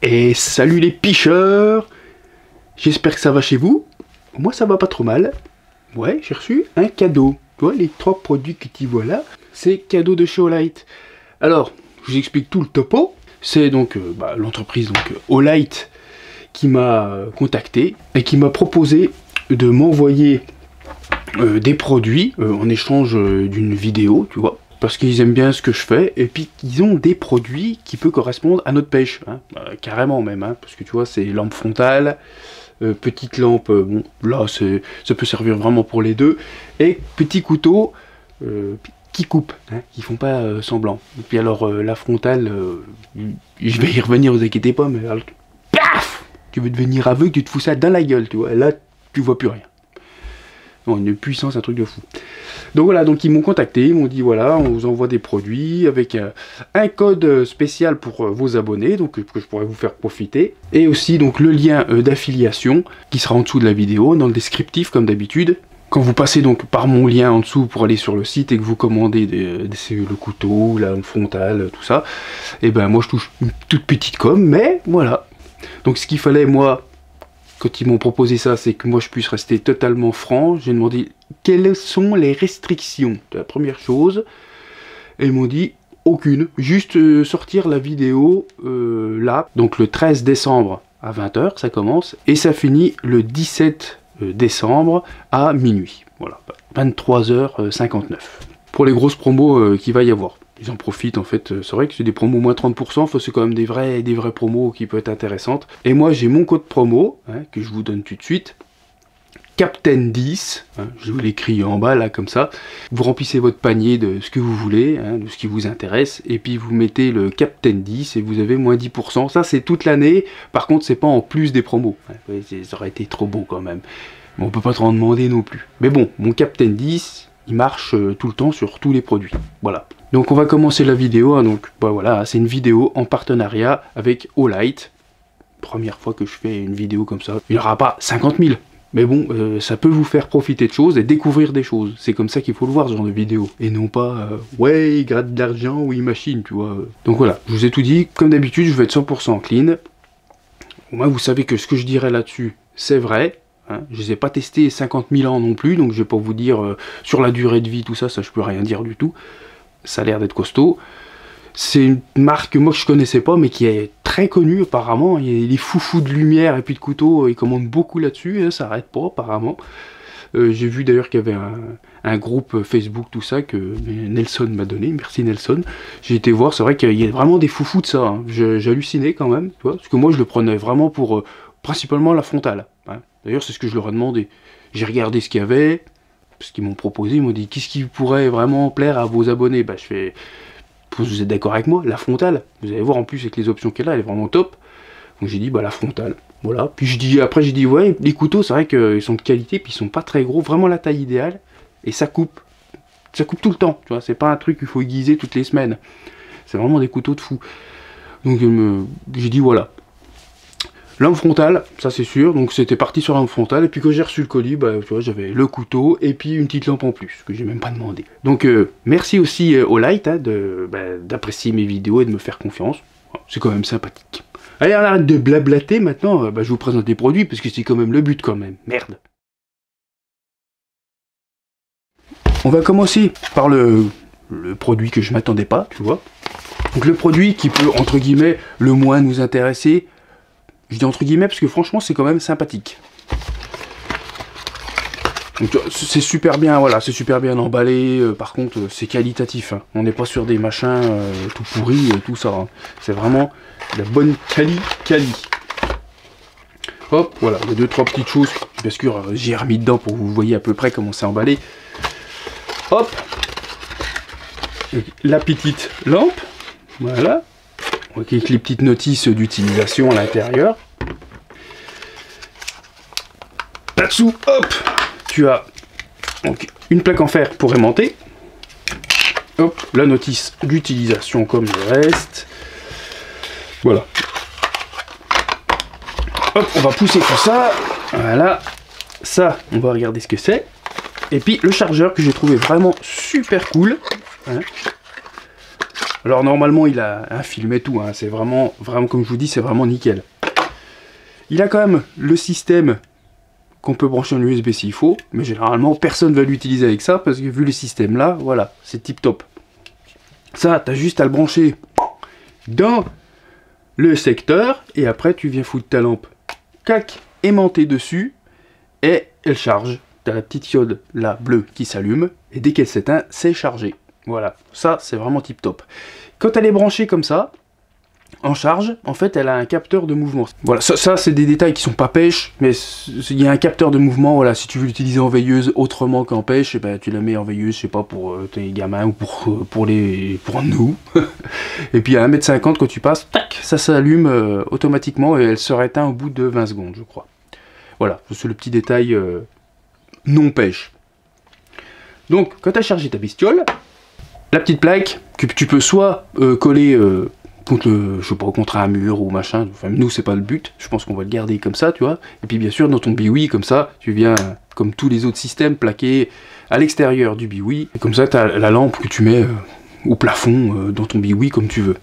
Et salut les picheurs! J'espère que ça va chez vous. Moi ça va pas trop mal. Ouais, j'ai reçu un cadeau. Tu vois, les 3 produits que tu vois là, c'est cadeau de chez Olight. Alors, je vous explique tout le topo. C'est donc l'entreprise Olight qui m'a contacté et qui m'a proposé de m'envoyer des produits en échange d'une vidéo, tu vois. Parce qu'ils aiment bien ce que je fais, et puis ils ont des produits qui peuvent correspondre à notre pêche, hein. Carrément même, hein, parce que tu vois, c'est lampe frontale, petite lampe, bon, là, ça peut servir vraiment pour les deux, et petit couteau qui coupe, hein, qui font pas semblant. Et puis alors, la frontale, je vais y revenir, vous inquiétez pas, mais alors, paf, tu veux devenir aveugle, tu te fous ça dans la gueule, tu vois, et là, tu vois plus rien. Non, une puissance, un truc de fou. Donc voilà, donc ils m'ont contacté, ils m'ont dit voilà, on vous envoie des produits avec un code spécial pour vos abonnés, donc que je pourrais vous faire profiter. Et aussi donc le lien d'affiliation qui sera en dessous de la vidéo, dans le descriptif comme d'habitude. Quand vous passez donc par mon lien en dessous pour aller sur le site et que vous commandez le couteau, la frontale, tout ça, et ben moi je touche une toute petite com, mais voilà. Donc ce qu'il fallait moi, quand ils m'ont proposé ça, c'est que moi je puisse rester totalement franc. J'ai demandé quelles sont les restrictions, c'est la première chose. Et ils m'ont dit aucune, juste sortir la vidéo là. Donc le 13 décembre à 20 h ça commence, et ça finit le 17 décembre à minuit. Voilà, 23 h 59. Pour les grosses promos qu'il va y avoir. Ils en profitent en fait, c'est vrai que c'est des promos moins 30%, c'est quand même des vraies promos qui peuvent être intéressantes. Et moi j'ai mon code promo, hein, que je vous donne tout de suite, Captain 10, hein, je vous l'écris en bas là comme ça. Vous remplissez votre panier de ce que vous voulez, hein, de ce qui vous intéresse, et puis vous mettez le Captain 10 et vous avez moins 10%. Ça c'est toute l'année, par contre c'est pas en plus des promos. Hein, ça aurait été trop beau quand même, mais on peut pas trop en demander non plus. Mais bon, mon Captain 10, il marche tout le temps sur tous les produits, voilà. Donc on va commencer la vidéo, hein, donc voilà, c'est une vidéo en partenariat avec Olight. Première fois que je fais une vidéo comme ça, il n'y aura pas 50 000, mais bon, ça peut vous faire profiter de choses et découvrir des choses. C'est comme ça qu'il faut le voir ce genre de vidéo, et non pas ouais, il gratte de l'argent ou il machine, tu vois. Donc voilà, je vous ai tout dit, comme d'habitude je vais être 100% clean. Au moins vous savez que ce que je dirais là-dessus, c'est vrai. Hein, je les ai pas testés 50 000 ans non plus, donc je vais pas vous dire sur la durée de vie, tout ça, ça je peux rien dire du tout. Ça a l'air d'être costaud. C'est une marque que moi je connaissais pas, mais qui est très connue apparemment. Il y a les foufous de lumière et puis de couteaux, ils commandent beaucoup là-dessus, hein, ça arrête pas apparemment. J'ai vu d'ailleurs qu'il y avait un groupe Facebook, tout ça, que Nelson m'a donné, merci Nelson. J'ai été voir, c'est vrai qu'il y a vraiment des foufous de ça, hein. J'hallucinais quand même, tu vois, parce que moi je le prenais vraiment pour principalement la frontale. Hein. D'ailleurs c'est ce que je leur ai demandé. J'ai regardé ce qu'il y avait, ce qu'ils m'ont proposé, ils m'ont dit qu'est-ce qui pourrait vraiment plaire à vos abonnés. Bah je fais, vous êtes d'accord avec moi, la frontale. Vous allez voir en plus avec les options qu'elle a, elle est vraiment top. Donc j'ai dit bah la frontale, voilà. Puis après j'ai dit ouais, les couteaux c'est vrai qu'ils sont de qualité, puis ils sont pas très gros, vraiment la taille idéale, et ça coupe tout le temps, tu vois, c'est pas un truc qu'il faut aiguiser toutes les semaines. C'est vraiment des couteaux de fou. Donc j'ai dit voilà. Lampe frontale, ça c'est sûr, donc c'était parti sur la lampe frontale, et puis quand j'ai reçu le colis, bah, tu vois, j'avais le couteau, et puis une petite lampe en plus, que j'ai même pas demandé. Donc merci aussi Olight hein, d'apprécier mes vidéos et de me faire confiance, c'est quand même sympathique. Allez, on arrête de blablater, maintenant, je vous présente les produits, parce que c'est quand même le but quand même, merde. On va commencer par le produit que je m'attendais pas, tu vois. Donc le produit qui peut, entre guillemets, le moins nous intéresser. Je dis entre guillemets parce que franchement c'est quand même sympathique. C'est super bien, voilà, c'est super bien emballé. Par contre c'est qualitatif. Hein. On n'est pas sur des machins tout pourris, tout ça. Hein. C'est vraiment de la bonne quali. Hop, voilà, il y a 2-3 petites choses. Bien sûr, j'ai remis dedans pour que vous voyez à peu près comment c'est emballé. Hop, la petite lampe, voilà. Avec les petites notices d'utilisation à l'intérieur. Là-dessous, hop, tu as donc une plaque en fer pour aimanter. Hop, la notice d'utilisation comme le reste. Voilà. Hop, on va pousser tout ça. Voilà. Ça, on va regarder ce que c'est. Et puis le chargeur que j'ai trouvé vraiment super cool. Hein. Alors normalement il a un film et tout, hein. C'est vraiment comme je vous dis, c'est vraiment nickel. Il a quand même le système qu'on peut brancher en USB s'il faut, mais généralement personne va l'utiliser avec ça, parce que vu le système là, voilà, c'est tip top. Ça, t'as juste à le brancher dans le secteur, et après tu viens foutre ta lampe, cac, aimantée dessus, et elle charge. T'as la petite diode là, bleue, qui s'allume, et dès qu'elle s'éteint, c'est chargé. Voilà, ça c'est vraiment tip top. Quand elle est branchée comme ça, en charge, en fait elle a un capteur de mouvement. Voilà, ça c'est des détails qui sont pas pêche, mais il y a un capteur de mouvement, voilà, si tu veux l'utiliser en veilleuse autrement qu'en pêche, et ben, tu la mets en veilleuse, je sais pas, pour tes gamins ou pour nous. Et puis à 1,50 m quand tu passes, tac, ça s'allume automatiquement et elle se réteint au bout de 20 secondes, je crois. Voilà, c'est le petit détail non pêche. Donc, quand tu as chargé ta bestiole, la petite plaque que tu peux soit coller contre un mur ou machin, enfin nous c'est pas le but, je pense qu'on va le garder comme ça, tu vois. Et puis bien sûr dans ton biwi, comme ça, tu viens, comme tous les autres systèmes, plaquer à l'extérieur du biwi. Et comme ça tu as la lampe que tu mets au plafond dans ton biwi comme tu veux.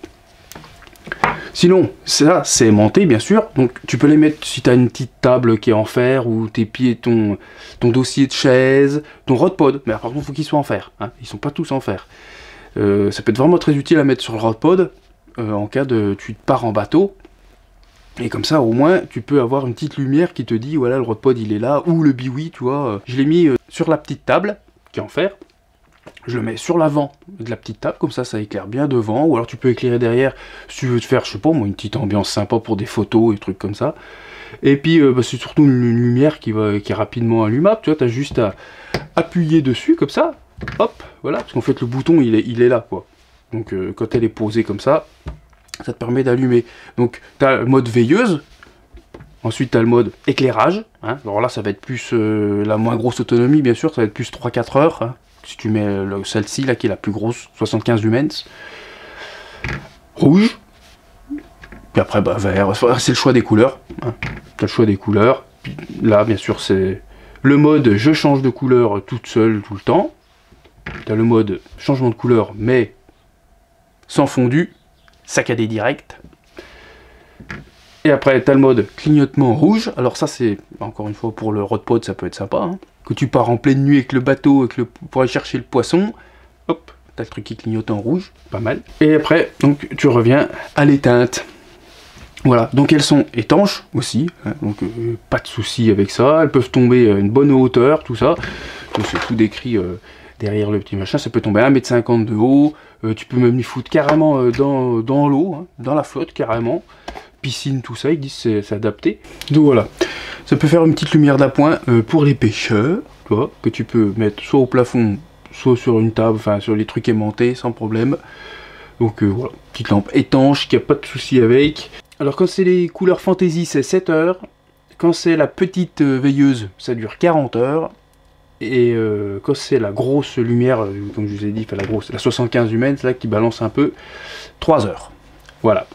Sinon, ça c'est aimanté bien sûr, donc tu peux les mettre si tu as une petite table qui est en fer, ou tes pieds, ton dossier de chaise, ton rodpod, mais par contre il faut qu'ils soient en fer, hein. Ils sont pas tous en fer. Ça peut être vraiment très utile à mettre sur le rodpod, en cas de tu pars en bateau, et comme ça au moins tu peux avoir une petite lumière qui te dit voilà le rodpod il est là, ou le biwi, tu vois. Je l'ai mis sur la petite table, qui est en fer. Je le mets sur l'avant de la petite table, comme ça éclaire bien devant, ou alors tu peux éclairer derrière si tu veux te faire, je sais pas moi, une petite ambiance sympa pour des photos et trucs comme ça. Et puis c'est surtout une lumière qui est rapidement allumable, tu vois, t'as juste à appuyer dessus comme ça, hop, voilà, parce qu'en fait le bouton il est là quoi. Donc quand elle est posée comme ça te permet d'allumer. Donc t'as le mode veilleuse, ensuite t'as le mode éclairage, hein. Alors là ça va être plus la moins grosse autonomie bien sûr, ça va être plus 3-4 heures, hein. Si tu mets celle-ci, là, qui est la plus grosse, 75 lumens. Rouge. Puis après, bah, vert. C'est le choix des couleurs, hein. Tu as le choix des couleurs. Puis là, bien sûr, c'est le mode je change de couleur toute seule, tout le temps. Tu as le mode changement de couleur, mais sans fondu. Saccadé direct. Et après, tu as le mode clignotement rouge. Alors ça, c'est, encore une fois, pour le rodpod, ça peut être sympa, hein. Que tu pars en pleine nuit avec le bateau, pour aller chercher le poisson, hop, t'as le truc qui clignote en rouge, pas mal. Et après, donc, tu reviens à l'éteinte. Voilà, donc elles sont étanches aussi, hein, donc pas de souci avec ça. Elles peuvent tomber à une bonne hauteur, tout ça. C'est tout décrit derrière le petit machin. Ça peut tomber à 1,50 m de haut. Tu peux même y foutre carrément dans l'eau, hein, dans la flotte carrément. Piscine, tout ça, ils disent c'est adapté. Donc voilà, ça peut faire une petite lumière d'appoint pour les pêcheurs, tu vois, que tu peux mettre soit au plafond, soit sur une table, enfin sur les trucs aimantés, sans problème. Donc voilà, petite lampe étanche, qui a pas de souci avec. Alors quand c'est les couleurs fantasy, c'est 7 heures. Quand c'est la petite veilleuse, ça dure 40 heures. Et quand c'est la grosse lumière, comme je vous ai dit, la 75 lumens, là, qui balance un peu, 3 heures. Voilà.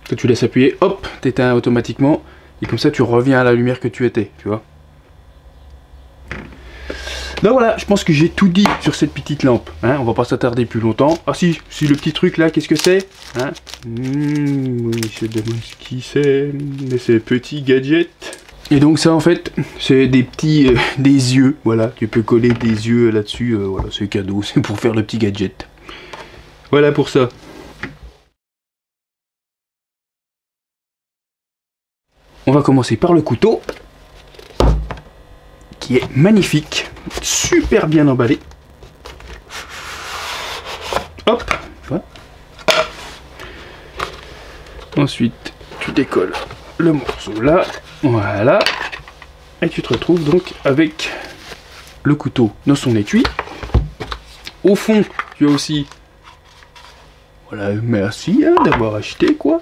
Que tu laisses appuyer, hop, t'éteins automatiquement, et comme ça tu reviens à la lumière que tu étais, tu vois. Donc voilà, je pense que j'ai tout dit sur cette petite lampe, hein, on va pas s'attarder plus longtemps. Ah si le petit truc là, qu'est-ce que c'est, hein? Oui, je demande ce qui c'est, mais c'est petit gadget. Et donc ça en fait, c'est des petits, des yeux, voilà, tu peux coller des yeux là-dessus, voilà, c'est cadeau, c'est pour faire le petit gadget. Voilà pour ça. On va commencer par le couteau, qui est magnifique, super bien emballé. Hop, voilà. Ensuite, tu décolles le morceau là, voilà. Et tu te retrouves donc avec le couteau dans son étui. Au fond, tu as aussi, voilà, merci hein, d'avoir acheté quoi.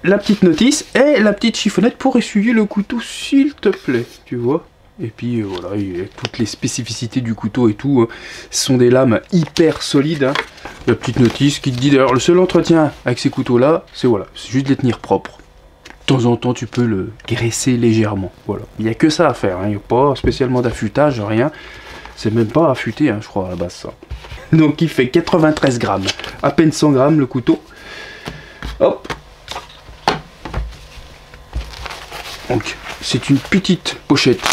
La petite notice et la petite chiffonnette pour essuyer le couteau s'il te plaît, tu vois. Et puis voilà, il y a toutes les spécificités du couteau et tout, hein. Ce sont des lames hyper solides, hein. La petite notice qui te dit d'ailleurs le seul entretien avec ces couteaux là, c'est voilà, c'est juste de les tenir propres. De temps en temps tu peux le graisser légèrement, voilà. Il n'y a que ça à faire, hein. Il n'y a pas spécialement d'affûtage, rien. C'est même pas affûté, hein, je crois, à la base, ça. Donc il fait 93 grammes. À peine 100 grammes le couteau. Hop. Donc c'est une petite pochette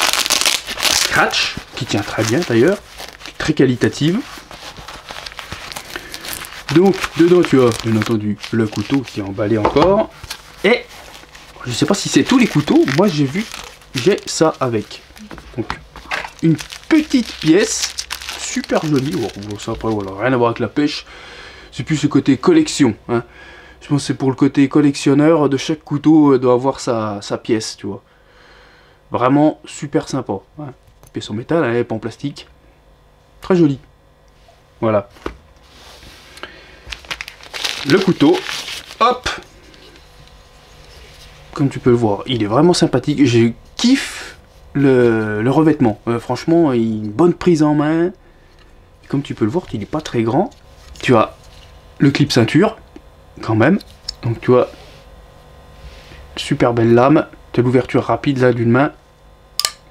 scratch, qui tient très bien d'ailleurs. Très qualitative. Donc dedans tu as bien entendu le couteau qui est emballé encore. Et je sais pas si c'est tous les couteaux. Moi j'ai ça avec. Donc une petite pièce. Super joli, bon, ça après voilà, rien à voir avec la pêche, c'est plus ce côté collection, hein. Je pense que c'est pour le côté collectionneur, de chaque couteau doit avoir sa pièce, tu vois. Vraiment super sympa, hein. Pièce en métal, hein, pas en plastique, très joli, voilà. Le couteau, hop, comme tu peux le voir, il est vraiment sympathique, je kiffe le revêtement, franchement, il a une bonne prise en main. Comme tu peux le voir, il n'est pas très grand. Tu as le clip ceinture, quand même. Donc tu as super belle lame. Tu as l'ouverture rapide là d'une main.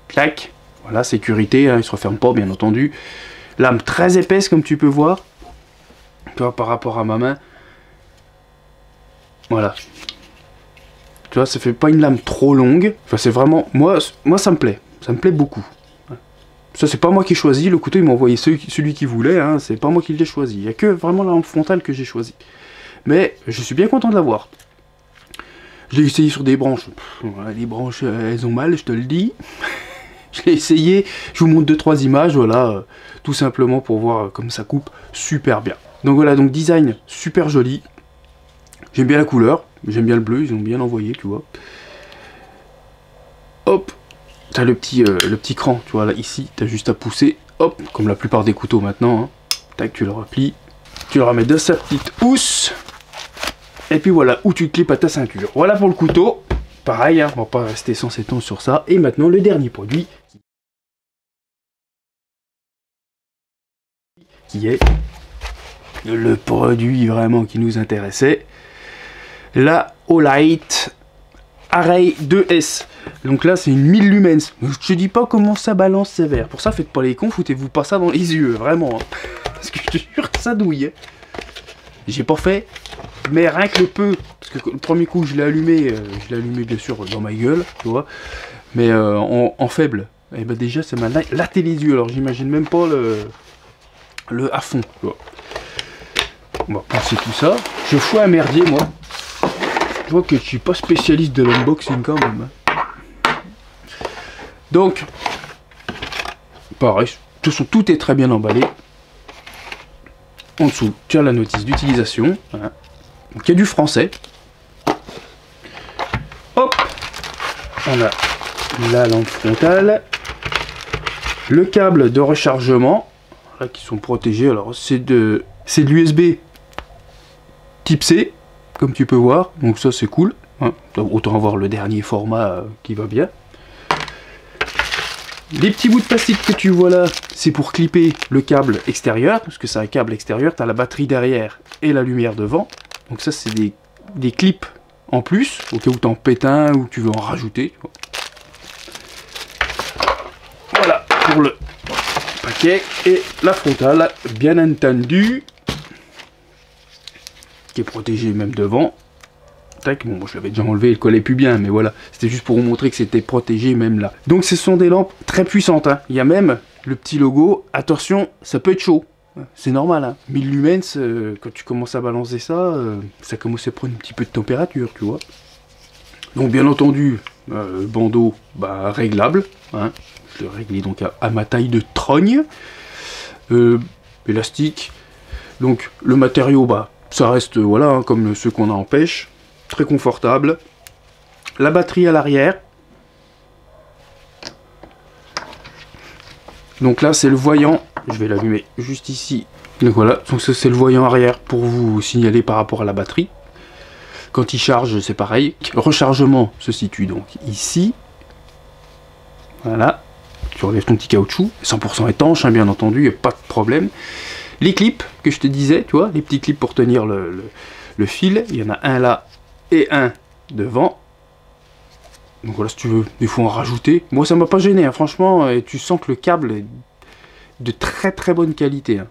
Clac. Voilà, sécurité, hein, il ne se referme pas bien entendu. Lame très épaisse comme tu peux voir. Tu vois, par rapport à ma main. Voilà. Tu vois, ça fait pas une lame trop longue. Enfin, c'est vraiment... Moi, ça me plaît. Ça me plaît beaucoup. Ça, c'est pas moi qui ai choisi, le couteau il m'a envoyé celui qu'il voulait, hein, c'est pas moi qui l'ai choisi. Il n'y a que vraiment la lampe frontale que j'ai choisi. Mais je suis bien content de l'avoir. Je l'ai essayé sur des branches. Voilà, les branches, elles ont mal, je te le dis. Je l'ai essayé, je vous montre 2-3 images, voilà, tout simplement pour voir comme ça coupe super bien. Donc voilà, donc design super joli. J'aime bien la couleur, j'aime bien le bleu, ils ont bien envoyé, tu vois. Hop. T'as le petit cran, tu vois, là, ici, t'as juste à pousser, hop, comme la plupart des couteaux maintenant, hein. Tac, tu le replies, tu le remets dans sa petite housse, et puis voilà, où tu clips à ta ceinture. Voilà pour le couteau, pareil, hein, on va pas rester sans s'étendre sur ça, et maintenant le dernier produit, qui est le produit vraiment qui nous intéressait, la Olight Array 2S. Donc là c'est une 1000 lumens. Je te dis pas comment ça balance sévère. Pour ça faites pas les cons, foutez-vous pas ça dans les yeux, vraiment. Hein. Parce que je te jure que ça douille. Hein. J'ai pas fait, mais rien que le peu. Parce que le premier coup je l'ai allumé bien sûr dans ma gueule, tu vois. Mais en faible. Et ben déjà ça m'a laté les yeux. Alors j'imagine même pas le à fond. Tu vois. On va pousser tout ça. Je fous un merdier moi. Je vois que je suis pas spécialiste de l'unboxing quand même. Donc, pareil, de toute façon, tout est très bien emballé. En dessous, tu as la notice d'utilisation. Voilà. Donc, il y a du français. Hop, on a la lampe frontale. Le câble de rechargement, là, qui sont protégés. Alors, c'est de l'USB type C. Comme tu peux voir, donc ça c'est cool, hein. Autant avoir le dernier format qui va bien. Les petits bouts de plastique que tu vois là, c'est pour clipper le câble extérieur, parce que c'est un câble extérieur, tu as la batterie derrière et la lumière devant. Donc ça c'est des clips en plus, au cas où tu en pètes un ou tu veux en rajouter. Tu vois. Voilà pour le paquet et la frontale, bien entendu. Qui est protégé même devant. Tac, bon, moi je l'avais déjà enlevé, il collait plus bien, mais voilà, c'était juste pour vous montrer que c'était protégé même là. Donc ce sont des lampes très puissantes, hein. Il y a même le petit logo, attention, ça peut être chaud, c'est normal, hein. 1000 lumens, quand tu commences à balancer ça, ça commence à prendre un petit peu de température, tu vois. Donc bien entendu, bandeau bah, réglable, hein. Je l'ai réglé donc à ma taille de trogne. Élastique, donc le matériau, bah ça reste, voilà, hein, comme ceux qu'on a en pêche. Très confortable. La batterie à l'arrière. Donc là, c'est le voyant. Je vais l'allumer juste ici. Donc voilà, donc ça c'est le voyant arrière pour vous signaler par rapport à la batterie. Quand il charge, c'est pareil. Le rechargement se situe donc ici. Voilà. Tu relèves ton petit caoutchouc. 100% étanche, hein, bien entendu, il n'y a pas de problème. Les clips que je te disais, tu vois, les petits clips pour tenir le fil, il y en a un là et un devant. Donc voilà, si tu veux, il faut en rajouter. Moi, ça m'a pas gêné, hein, franchement, et tu sens que le câble de très très bonne qualité. Hein.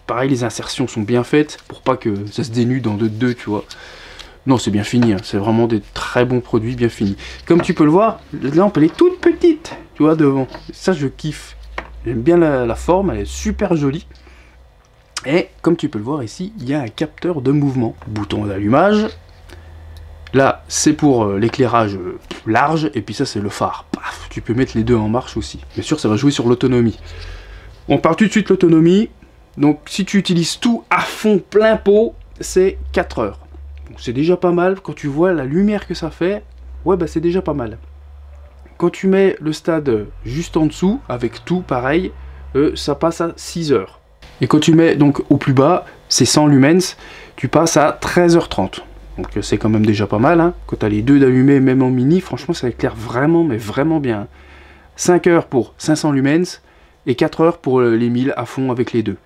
Pareil, les insertions sont bien faites pour pas que ça se dénude en deux, tu vois. Non, c'est bien fini, hein. C'est vraiment des très bons produits bien finis. Comme tu peux le voir, la lampe elle est toute petite, tu vois, devant. Ça, je kiffe. J'aime bien la forme, elle est super jolie. Et comme tu peux le voir ici, il y a un capteur de mouvement. Bouton d'allumage. Là, c'est pour l'éclairage large, et puis ça, c'est le phare. Paf, tu peux mettre les deux en marche aussi. Bien sûr, ça va jouer sur l'autonomie. On part tout de suite l'autonomie. Donc, si tu utilises tout à fond, plein pot, c'est 4 heures. C'est déjà pas mal. Quand tu vois la lumière que ça fait, ouais, bah c'est déjà pas mal. Quand tu mets le stade juste en dessous, avec tout pareil, ça passe à 6 heures. Et quand tu mets donc au plus bas, c'est 100 lumens, tu passes à 13h30. Donc c'est quand même déjà pas mal. Hein. Quand tu as les deux d'allumés, même en mini, franchement ça éclaire vraiment, mais vraiment bien. 5 heures pour 500 lumens et 4 heures pour les 1000 à fond avec les deux.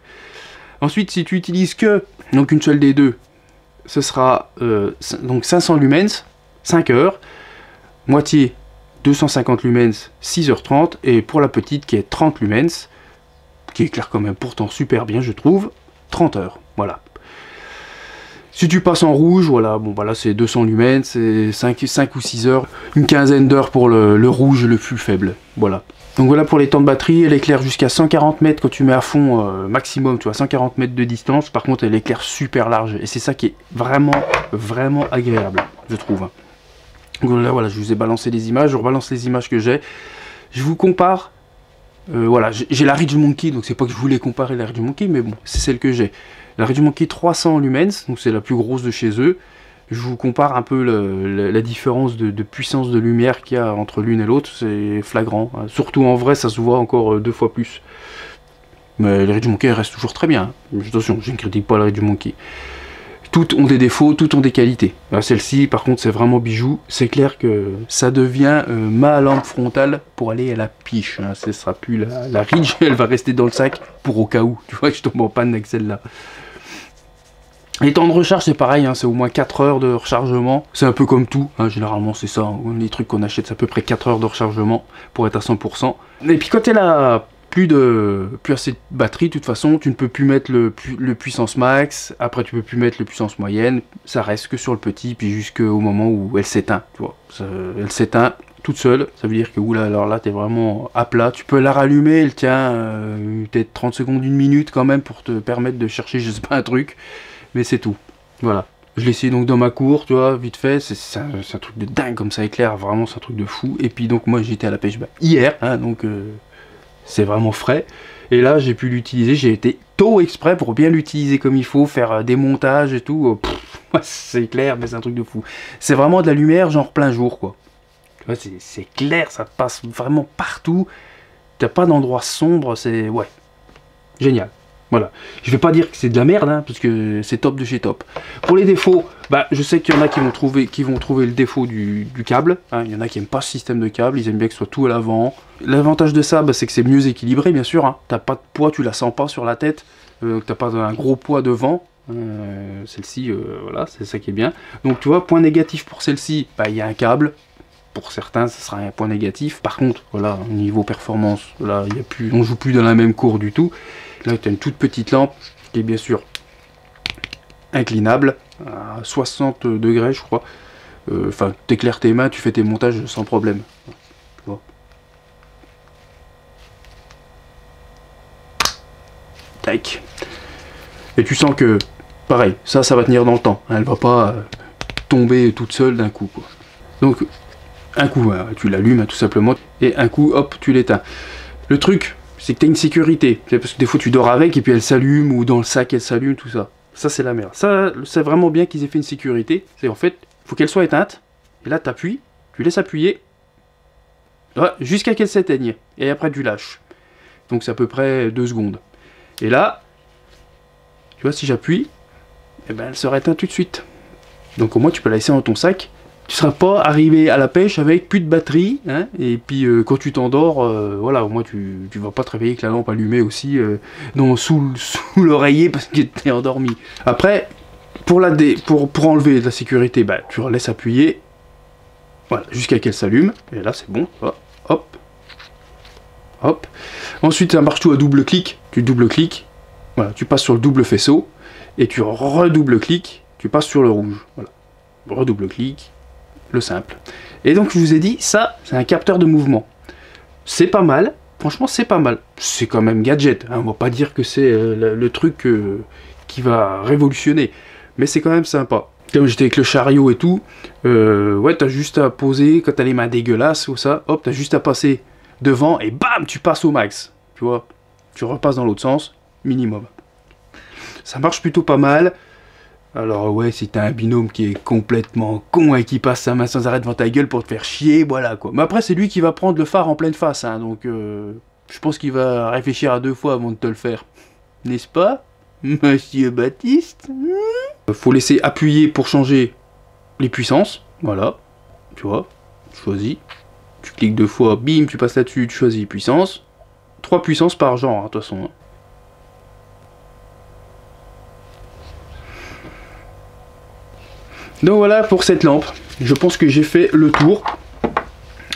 Ensuite, si tu utilises que donc une seule des deux, ce sera donc 500 lumens, 5 heures, moitié 250 lumens, 6h30, et pour la petite qui est 30 lumens, qui éclaire quand même pourtant super bien je trouve, 30 heures, voilà. Si tu passes en rouge, voilà, bon voilà c'est 200 lumens, c'est 5 ou 6 heures, une quinzaine d'heures pour le rouge le plus faible, voilà. Donc voilà pour les temps de batterie, elle éclaire jusqu'à 140 mètres quand tu mets à fond maximum, tu vois, 140 mètres de distance, par contre elle éclaire super large, et c'est ça qui est vraiment, vraiment agréable, je trouve. Donc là voilà, je vous ai balancé les images, je rebalance les images que j'ai, je vous compare. Voilà, j'ai la Ridge Monkey, donc c'est pas que je voulais comparer la Ridge Monkey, mais bon, c'est celle que j'ai. La Ridge Monkey 300 lumens, donc c'est la plus grosse de chez eux. Je vous compare un peu la différence de puissance de lumière qu'il y a entre l'une et l'autre, c'est flagrant. Hein. Surtout en vrai, ça se voit encore 2 fois plus. Mais la Ridge Monkey reste toujours très bien. Hein. Attention, je ne critique pas la Ridge Monkey. Toutes ont des défauts, toutes ont des qualités. Celle-ci, par contre, c'est vraiment bijou. C'est clair que ça devient ma lampe frontale pour aller à la piche. Hein. Ce ne sera plus la Ridge, elle va rester dans le sac pour au cas où. Tu vois que je tombe en panne avec celle-là. Les temps de recharge, c'est pareil, hein, c'est au moins 4 heures de rechargement. C'est un peu comme tout, hein, généralement c'est ça. Hein. Les trucs qu'on achète, c'est à peu près 4 heures de rechargement pour être à 100%. Et puis quand elle a plus assez de batterie, de toute façon, tu ne peux plus mettre le puissance max, après tu peux plus mettre le puissance moyenne, ça reste que sur le petit, puis jusqu'au moment où elle s'éteint, tu vois. Elle s'éteint toute seule, ça veut dire que oula, alors là, t'es vraiment à plat. Tu peux la rallumer, elle tient peut-être 30 secondes, 1 minute quand même, pour te permettre de chercher, je sais pas, un truc, mais c'est tout, voilà. Je l'ai essayé donc dans ma cour, tu vois, vite fait, c'est un truc de dingue comme ça éclaire, vraiment c'est un truc de fou. Et puis donc moi j'étais à la pêche hier, hein, donc... c'est vraiment frais, et là j'ai pu l'utiliser, j'ai été tôt exprès pour bien l'utiliser comme il faut, faire des montages et tout, c'est clair, mais c'est un truc de fou. C'est vraiment de la lumière genre plein jour quoi. C'est clair, ça passe vraiment partout, t'as pas d'endroit sombre, c'est... ouais, génial. Voilà, je vais pas dire que c'est de la merde, hein, parce que c'est top de chez top. Pour les défauts, bah, je sais qu'il y en a qui vont trouver le défaut du câble. Hein. Il y en a qui n'aiment pas ce système de câble, ils aiment bien que ce soit tout à l'avant. L'avantage de ça, bah, c'est que c'est mieux équilibré, bien sûr. Hein. T'as pas de poids, tu la sens pas sur la tête, t'as pas un gros poids devant. Celle-ci, voilà, c'est ça qui est bien. Donc tu vois, point négatif pour celle-ci, bah, il y a un câble. Pour certains, ce sera un point négatif. Par contre, voilà, au niveau performance, là, il y a plus, on joue plus dans la même cour du tout. Là, tu as une toute petite lampe qui est bien sûr inclinable à 60 degrés, je crois. Enfin, tu éclaires tes mains, tu fais tes montages sans problème. Bon. Tac. Et tu sens que, pareil, ça va tenir dans le temps. Hein, elle va pas tomber toute seule d'un coup, quoi. Donc, un coup, tu l'allumes hein, tout simplement, et un coup, hop, tu l'éteins. Le truc, c'est que tu as une sécurité. Parce que des fois, tu dors avec, et puis elle s'allume, ou dans le sac, elle s'allume, tout ça. Ça, c'est la merde. Ça, c'est vraiment bien qu'ils aient fait une sécurité. C'est en fait, il faut qu'elle soit éteinte, et là, tu appuies, tu laisses appuyer, jusqu'à qu'elle s'éteigne, et après, tu lâches. Donc, c'est à peu près 2 secondes. Et là, tu vois, si j'appuie, eh ben, elle sera éteinte tout de suite. Donc, au moins, tu peux la laisser dans ton sac. Tu ne seras pas arrivé à la pêche avec plus de batterie, hein, et puis quand tu t'endors, voilà, au moins tu vas pas te réveiller avec la lampe allumée aussi, sous l'oreiller parce que tu es endormi. Après, pour enlever de la sécurité, bah, tu laisses appuyer, voilà, jusqu'à qu'elle s'allume, et là c'est bon, hop, hop. Ensuite, ça marche tout à double clic. Tu double-cliques, voilà, tu passes sur le double faisceau, et tu redouble-cliques, tu passes sur le rouge. Voilà. Redouble-clic, le simple. Et donc, je vous ai dit, ça, c'est un capteur de mouvement. C'est pas mal. Franchement, c'est pas mal. C'est quand même gadget. Hein. On va pas dire que c'est le truc qui va révolutionner. Mais c'est quand même sympa. Comme j'étais avec le chariot et tout, ouais, t'as juste à poser, quand t'as les mains dégueulasses ou ça, hop, t'as juste à passer devant et bam, tu passes au max. Tu vois, tu repasses dans l'autre sens, minimum. Ça marche plutôt pas mal. Alors ouais, si t'as un binôme qui est complètement con et qui passe sa main sans arrêt devant ta gueule pour te faire chier, voilà quoi. Mais après, c'est lui qui va prendre le phare en pleine face, hein, donc je pense qu'il va réfléchir à 2 fois avant de te le faire. N'est-ce pas, Monsieur Baptiste? Faut laisser appuyer pour changer les puissances, voilà, tu vois, tu choisis, tu cliques 2 fois, bim, tu passes là-dessus, tu choisis puissance, 3 puissances par genre, de toute façon. Donc voilà pour cette lampe, je pense que j'ai fait le tour.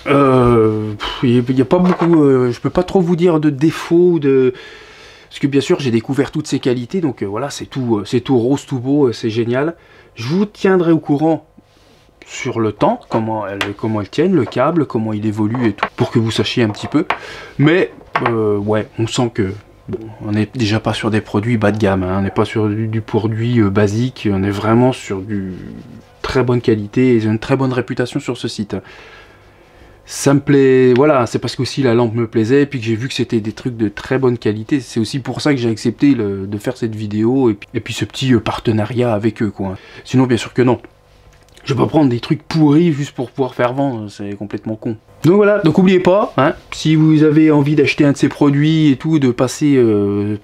Il n'y a pas beaucoup, je peux pas trop vous dire de défauts, parce que bien sûr j'ai découvert toutes ses qualités, donc voilà, c'est tout rose, tout beau, c'est génial. Je vous tiendrai au courant sur le temps, comment elles tiennent, le câble, comment il évolue et tout, pour que vous sachiez un petit peu. Mais ouais, on sent que bon, on n'est déjà pas sur des produits bas de gamme, hein, on n'est pas sur du produit basique, on est vraiment sur du très bonne qualité et une très bonne réputation sur ce site. Ça me plaît, voilà, c'est parce que aussi la lampe me plaisait, et puis que j'ai vu que c'était des trucs de très bonne qualité, c'est aussi pour ça que j'ai accepté de faire cette vidéo, et puis ce petit partenariat avec eux, quoi. Sinon, bien sûr que non. Je vais pas prendre des trucs pourris juste pour pouvoir faire vendre, c'est complètement con. Donc voilà, donc n'oubliez pas, hein, si vous avez envie d'acheter un de ces produits et tout, de passer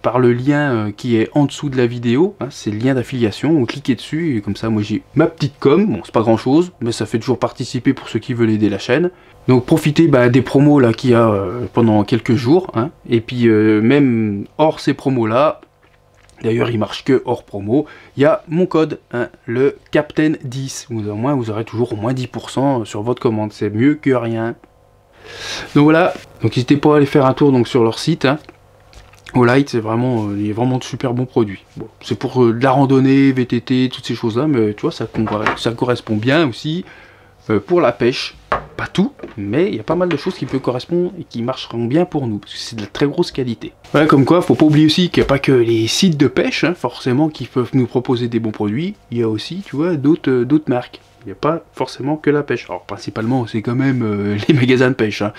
par le lien qui est en dessous de la vidéo, hein, c'est le lien d'affiliation, vous cliquez dessus, et comme ça moi j'ai ma petite com, bon c'est pas grand chose, mais ça fait toujours participer pour ceux qui veulent aider la chaîne. Donc profitez des promos là qu'il y a pendant quelques jours, hein, et puis même hors ces promos là, d'ailleurs il marche que hors promo, il y a mon code, hein, le Captain10, au moins vous aurez toujours au moins 10% sur votre commande, c'est mieux que rien. Donc voilà, donc n'hésitez pas à aller faire un tour donc, sur leur site, hein. Olight, c'est vraiment, il y a vraiment de super bons produits. Bon, c'est pour de la randonnée, VTT, toutes ces choses là, mais tu vois, ça correspond bien aussi pour la pêche. Pas tout, mais il y a pas mal de choses qui peuvent correspondre et qui marcheront bien pour nous, parce que c'est de la très grosse qualité. Voilà, comme quoi, faut pas oublier aussi qu'il n'y a pas que les sites de pêche, hein, forcément, qui peuvent nous proposer des bons produits, il y a aussi, tu vois, d'autres marques. Il n'y a pas forcément que la pêche. Alors, principalement, c'est quand même les magasins de pêche, hein.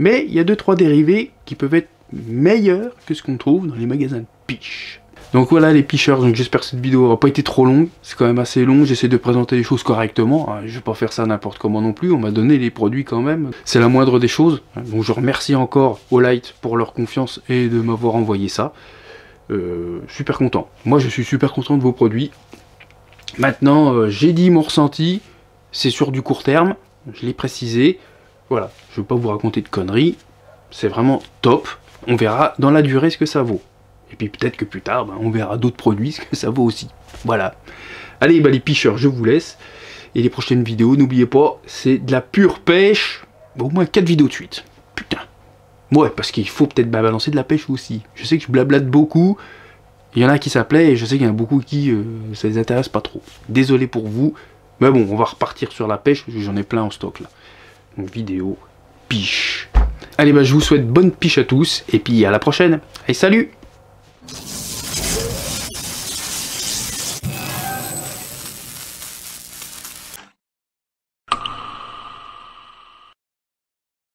Mais il y a 2-3 dérivés qui peuvent être meilleurs que ce qu'on trouve dans les magasins de pêche. Donc voilà les picheurs, donc j'espère que cette vidéo n'aura pas été trop longue, c'est quand même assez long, j'essaie de présenter les choses correctement, je vais pas faire ça n'importe comment non plus, on m'a donné les produits quand même, c'est la moindre des choses, donc je remercie encore Olight pour leur confiance et de m'avoir envoyé ça, super content, moi je suis super content de vos produits. Maintenant j'ai dit mon ressenti, c'est sur du court terme, je l'ai précisé, voilà, je ne veux pas vous raconter de conneries, c'est vraiment top, on verra dans la durée ce que ça vaut. Et puis peut-être que plus tard, on verra d'autres produits, ce que ça vaut aussi. Voilà. Allez, les picheurs, je vous laisse. Et les prochaines vidéos, n'oubliez pas, c'est de la pure pêche. Au moins 4 vidéos de suite. Putain. Ouais, parce qu'il faut peut-être balancer de la pêche aussi. Je sais que je blablate beaucoup. Il y en a qui s'appelaient, et je sais qu'il y en a beaucoup qui ça les intéresse pas trop. Désolé pour vous. Mais bon, on va repartir sur la pêche, parce que j'en ai plein en stock là. Donc vidéo, piche. Allez, je vous souhaite bonne piche à tous. Et puis à la prochaine. Allez, salut!